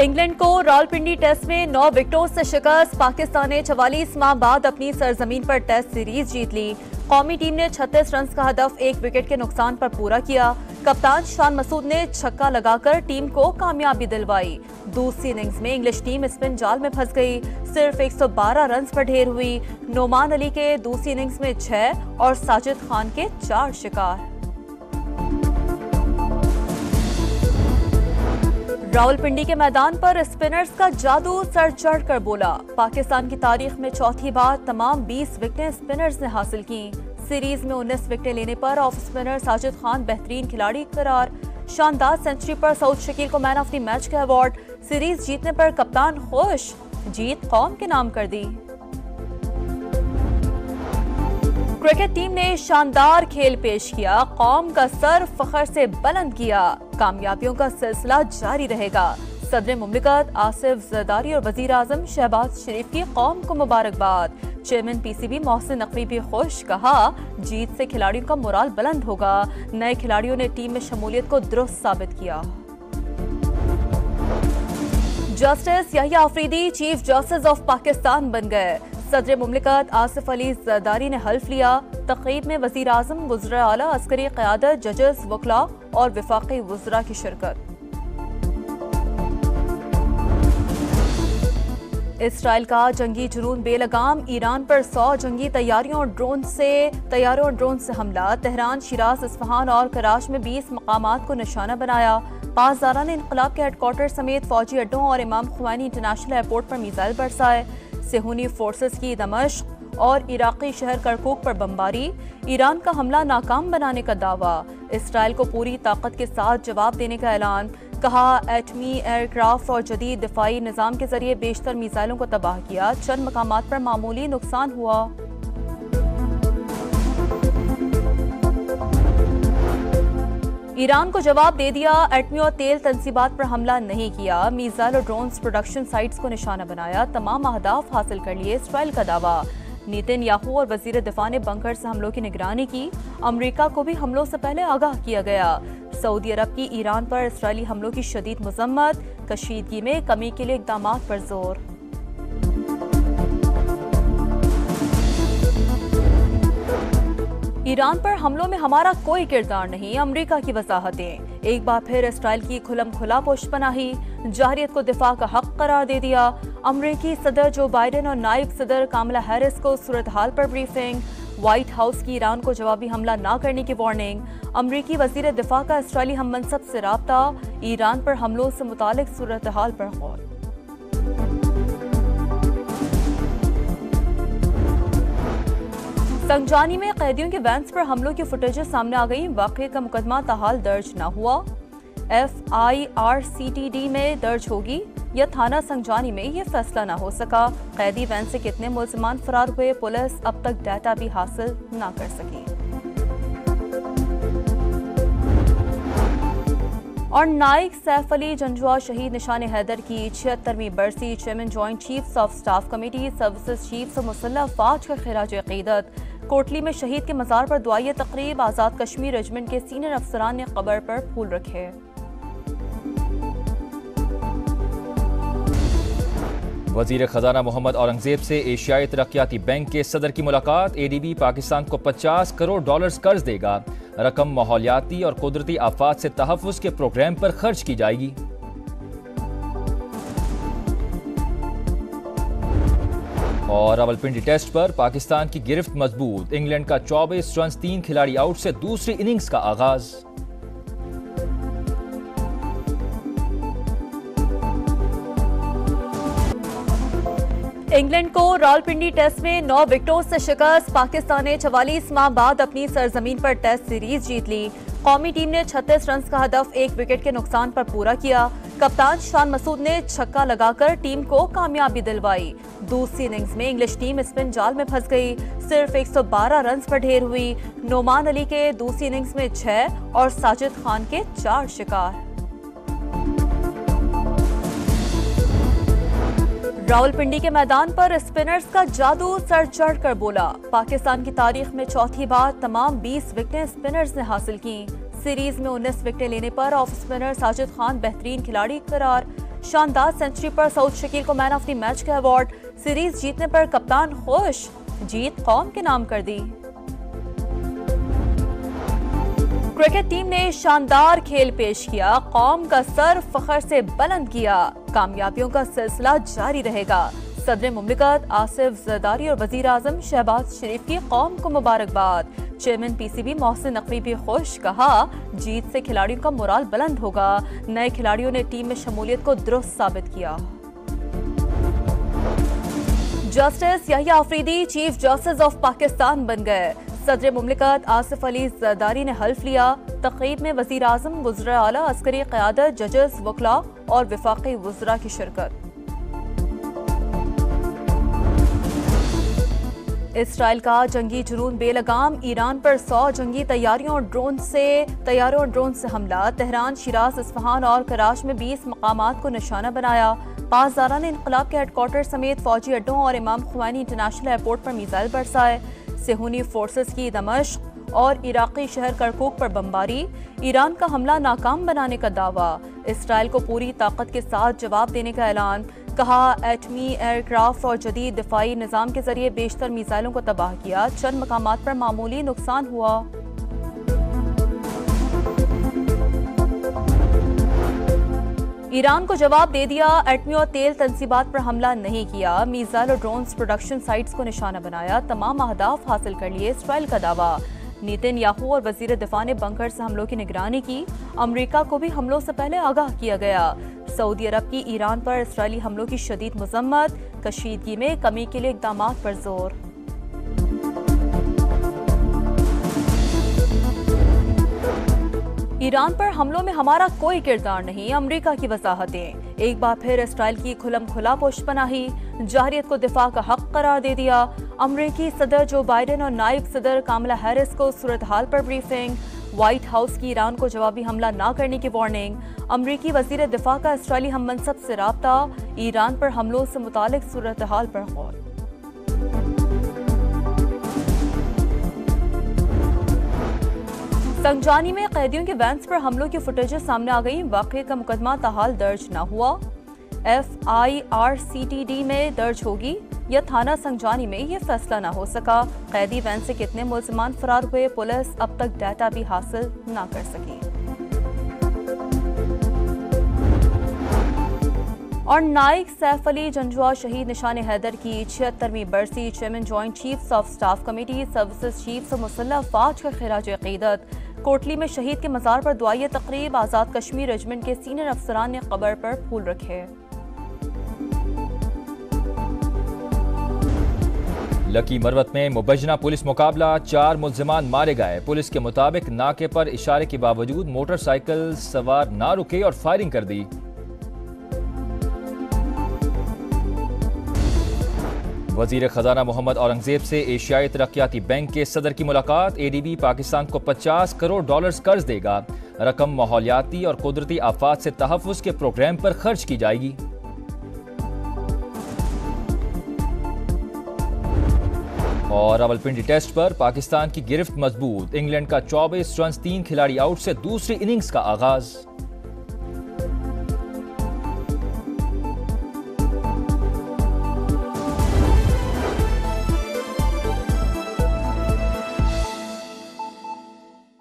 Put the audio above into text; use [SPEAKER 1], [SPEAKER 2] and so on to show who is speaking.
[SPEAKER 1] England को Rawalpindi test में 9 विकेटों से शिकस्त। पाकिस्तान ने 44 माह बाद अपनी सरजमीन पर टेस्ट सीरीज जीत ली। कौमी टीम ने 36 रन का हदफ 1 विकेट के नुकसान पर पूरा किया। कप्तान शान मसूद ने छक्का लगाकर टीम को कामयाबी दिलवाई। दूसरी इनिंग्स में इंग्लिश टीम स्पिन जाल में फंस गई। सिर्फ 112 रन पर ढेर हुई। नोमान अली के दूसरी इनिंग्स में 6 और साजिद खान के 4 शिकार। रावलपिंडी के मैदान पर स्पिनर्स का जादू सर चढ़ कर बोला। पाकिस्तान की तारीख में चौथी बार तमाम 20 विकेटें स्पिनर्स ने हासिल की। सीरीज में 19 विकेटें लेने पर ऑफ स्पिनर साजिद खान बेहतरीन खिलाड़ी करार। शानदार सेंचुरी पर सऊद शकील को मैन ऑफ द मैच का अवार्ड। सीरीज जीतने पर कप्तान खुश, जीत कौम के नाम कर दी। क्रिकेट टीम ने शानदार खेल पेश किया। कौम का सर फख्र से बुलंद किया। कामयाबियों का सिलसिला जारी रहेगा। सदर मुमलिकत आसिफ जरदारी और वजीर आजम शहबाज शरीफ की कौम को मुबारकबाद। चेयरमैन पीसीबी मोहसिन नकवी भी खुश, कहा जीत से खिलाड़ियों का मोराल बुलंद होगा। नए खिलाड़ियों ने टीम में शमूलियत को दुरुस्त साबित किया। Justice Yahya Afridi chief justice of Pakistan बन गए। सदर मुमलिकत आसिफ अली जरदारी ने हल्फ लिया। तकरीब में वजीर आजम, वज़रा आला, अस्करी क़यादत, जजेस, वकला और विफाकी वज़रा की शिरकत। इसराइल का जंगी जुनून बेलगाम। ईरान पर 100 जंगी तैयारियों और ड्रोन से हमला। तेहरान, शिराज, इस्फहान और कराची में 20 मकामात को निशाना बनाया। पासदारा ने इनकलाब के हेडक्वार्टर समेत फौजी अड्डों और इमाम खुमैनी इंटरनेशनल एयरपोर्ट पर मिसाइल बरसाए। सेहूनी फोर्सेस की दमिश्क और इराकी शहर करकुक पर बमबारी। ईरान का हमला नाकाम बनाने का दावा। इसराइल को पूरी ताकत के साथ जवाब देने का ऐलान। कहा एटमी एयरक्राफ्ट और जदीद दिफाई निज़ाम के जरिए बेशतर मिसाइलों को तबाह किया। चंद मकामात पर मामूली नुकसान हुआ। ईरान को जवाब दे दिया। एटमी और तेल तंसीबात पर हमला नहीं किया। मिसाइल और ड्रोन्स प्रोडक्शन साइट्स को निशाना बनाया। तमाम अहदाफ हासिल कर लिए। इसराइल का दावा। नेतन्याहू और वजीर दिफा ने बंकर से हमलों की निगरानी की। अमरीका को भी हमलों से पहले आगाह किया गया। सऊदी अरब की ईरान पर इसराइली हमलों की शदीद मजम्मत। कशीदगी में कमी के लिए इक़दाम पर जोर। ईरान पर हमलों में हमारा कोई किरदार नहीं, अमरीका की वजाहतें। एक बार फिर इसराइल की खुलम खुला पुष्पनाही। जाहिरियत को दिफा का हक करार दे दिया। अमरीकी सदर जो बाइडेन और नायब सदर कामला हैरिस को सूरत हाल पर ब्रीफिंग। व्हाइट हाउस की ईरान को जवाबी हमला न करने की वार्निंग। अमरीकी वजीर दिफा का इसराइली हम मनसब से राब्ता। ईरान पर हमलों से मुतालिक सूरत हाल पर गौर। संजानी में कैदियों के वैन्स पर हमलों की फुटेजेस सामने आ गई। वाक़ये का मुकदमा ताहाल दर्ज न हुआ। FIRCTD में दर्ज होगी या थाना संजानी में ये फैसला न हो सका। कैदी वैन से कितने मुल्ज़िमान फरार हुए, पुलिस अब तक डाटा भी हासिल न कर सकी। और नाइक सैफ अली जंजुआ शहीद निशान हैदर की 76वीं बरसी। Chairman joint chiefs of staff committee, services chiefs और मुसल्लह अफवाज का खिराज अकीदत। कोटली में शहीद के मज़ार पर दुआई तकरीब। आज़ाद कश्मीर रेजिमेंट के सीनियर अफसरान ने कब्र पर फूल रखे।
[SPEAKER 2] वजीर खजाना मोहम्मद औरंगजेब से एशियाई तरक्याती बैंक के सदर की मुलाकात। ADB पाकिस्तान को $50 करोड़ कर्ज देगा। रकम माहौलियाती और कुदरती आफात से तहफ़्फ़ुज़ के प्रोग्राम पर खर्च की जाएगी। और रावलपिंडी टेस्ट पर पाकिस्तान की गिरफ्त मजबूत। इंग्लैंड का 24 रन 3 खिलाड़ी आउट से दूसरी इनिंग्स का आगाज।
[SPEAKER 1] इंग्लैंड को रावलपिंडी टेस्ट में 9 विकेटों से शिकस्त। पाकिस्तान ने 44 माह बाद अपनी सरजमीन पर टेस्ट सीरीज जीत ली। कौमी टीम ने 36 रन का हदफ 1 विकेट के नुकसान पर पूरा किया। कप्तान शान मसूद ने छक्का लगाकर टीम को कामयाबी दिलवाई। दूसरी इनिंग्स में इंग्लिश टीम स्पिन जाल में फंस गई। सिर्फ 112 रन पर ढेर हुई। नोमान अली के दूसरी इनिंग्स में 6 और साजिद खान के 4 शिकार। रावलपिंडी के मैदान पर स्पिनर्स का जादू सर चढ़ कर बोला। पाकिस्तान की तारीख में चौथी बार तमाम 20 विकेटें स्पिनर्स ने हासिल की। सीरीज में 19 विकेटें लेने पर ऑफ स्पिनर साजिद खान बेहतरीन खिलाड़ी करार। शानदार सेंचुरी पर सऊद शकील को मैन ऑफ द मैच का अवार्ड। सीरीज जीतने पर कप्तान खुश, जीत कौम के नाम कर दी। क्रिकेट टीम ने शानदार खेल पेश किया, कौम का सर फख्र से बुलंद किया। कामयाबियों का सिलसिला जारी रहेगा। सदर मुमलिकत आसिफ जरदारी और वजीर आजम शहबाज शरीफ की कौम को मुबारकबाद। चेयरमैन पीसीबी मोहसिन नकवी भी खुश, कहा जीत से खिलाड़ियों का मोराल बुलंद होगा। नए खिलाड़ियों ने टीम में शमूलियत को दुरुस्त साबित किया। Justice Yahya Afridi chief justice of Pakistan बन गए। सदर मुमलिकत आसिफ अली जरदारी ने हल्फ लिया। तकरीब में वजीर आजम, वज़रा आला, अस्करी क़यादत, जजेस, वकला और वफाकी वज़रा की शिरकत। इसराइल का जंगी जुनून बेलगाम, ईरान पर 100 जंगी तैयारों और ड्रोन से हमला। तेहरान, शिराज, इस्फहान और कराच में 20 मकामात को निशाना बनाया। पासदारान इनकलाब के हेडक्वार्टर समेत फौजी अड्डों और इमाम खुमैनी इंटरनेशनल एयरपोर्ट पर मिसाइल बरसाए। सेहूनी फोर्सेस की दमिश्क और इराकी शहर करकुक पर बमबारी। ईरान का हमला नाकाम बनाने का दावा। इसराइल को पूरी ताकत के साथ जवाब देने का ऐलान। कहा एटमी एयरक्राफ्ट और जदीद दिफाई निज़ाम के जरिए बेशतर मिसाइलों को तबाह किया। चंद मकामात पर मामूली नुकसान हुआ। ईरान को जवाब दे दिया, एटमी और तेल तंसीबात पर हमला नहीं किया। मिसाइल और ड्रोन्स प्रोडक्शन साइट्स को निशाना बनाया। तमाम अहदाफ हासिल कर लिए, इसराइल का दावा। नेतन्याहू और वजीर दिफा ने बंकर से हमलों की निगरानी की। अमरीका को भी हमलों से पहले आगाह किया गया। सऊदी अरब की ईरान पर इसराइली हमलों की शदीद मजम्मत। कशीदगी में कमी के लिए इक़दाम पर जोर। ईरान पर हमलों में हमारा कोई किरदार नहीं, अमरीका की वजाहतें। एक बार फिर इसराइल की खुलम खुला पुष्पनाही। जाहिरियत को दिफा का हक करार दे दिया। अमरीकी सदर जो बाइडेन और नायब सदर कामला हैरिस को सूरत हाल पर ब्रीफिंग। व्हाइट हाउस की ईरान को जवाबी हमला न करने की वार्निंग। अमरीकी वजीर दिफा का इसराइली हम मनसब से राब्ता। ईरान पर हमलों से मुतालिक सूरत हाल पर गौर। संजानी में कैदियों के वैन्स पर हमलों की फुटेजेस सामने आ गई। वाक़ये का मुकदमा ताहाल दर्ज न हुआ। FIRCTD में दर्ज होगी या थाना संजानी में ये फैसला न हो सका। कैदी वैन से कितने मुल्ज़िमान फरार हुए, पुलिस अब तक डाटा भी हासिल न कर सकी। और नाइक सैफ अली जंजुआ शहीद निशान हैदर की 76वीं बरसी। Chairman joint chiefs of staff committee, services chiefs और मुसल्लह अफवाज का खिराज अकीदत। कोटली में शहीद के मज़ार पर दुआई तकरीब। आज़ाद कश्मीर रेजिमेंट के सीनियर अफसरान ने कब्र पर फूल रखे।
[SPEAKER 2] लकी मरवत में मुबजना पुलिस मुकाबला, 4 मुल्जिमान मारे गए। पुलिस के मुताबिक नाके पर इशारे के बावजूद मोटरसाइकिल सवार ना रुके और फायरिंग कर दी। वजीर खजाना मोहम्मद औरंगजेब से एशियाई तरक्याती बैंक के सदर की मुलाकात। ADB पाकिस्तान को $50 करोड़ कर्ज देगा। रकम माहौलियाती और कुदरती आफात से तहफ़्फ़ुज़ के प्रोग्राम पर खर्च की जाएगी। और रावलपिंडी टेस्ट पर पाकिस्तान की गिरफ्त मजबूत। इंग्लैंड का 24 रन 3 खिलाड़ी आउट से दूसरी इनिंग्स का आगाज।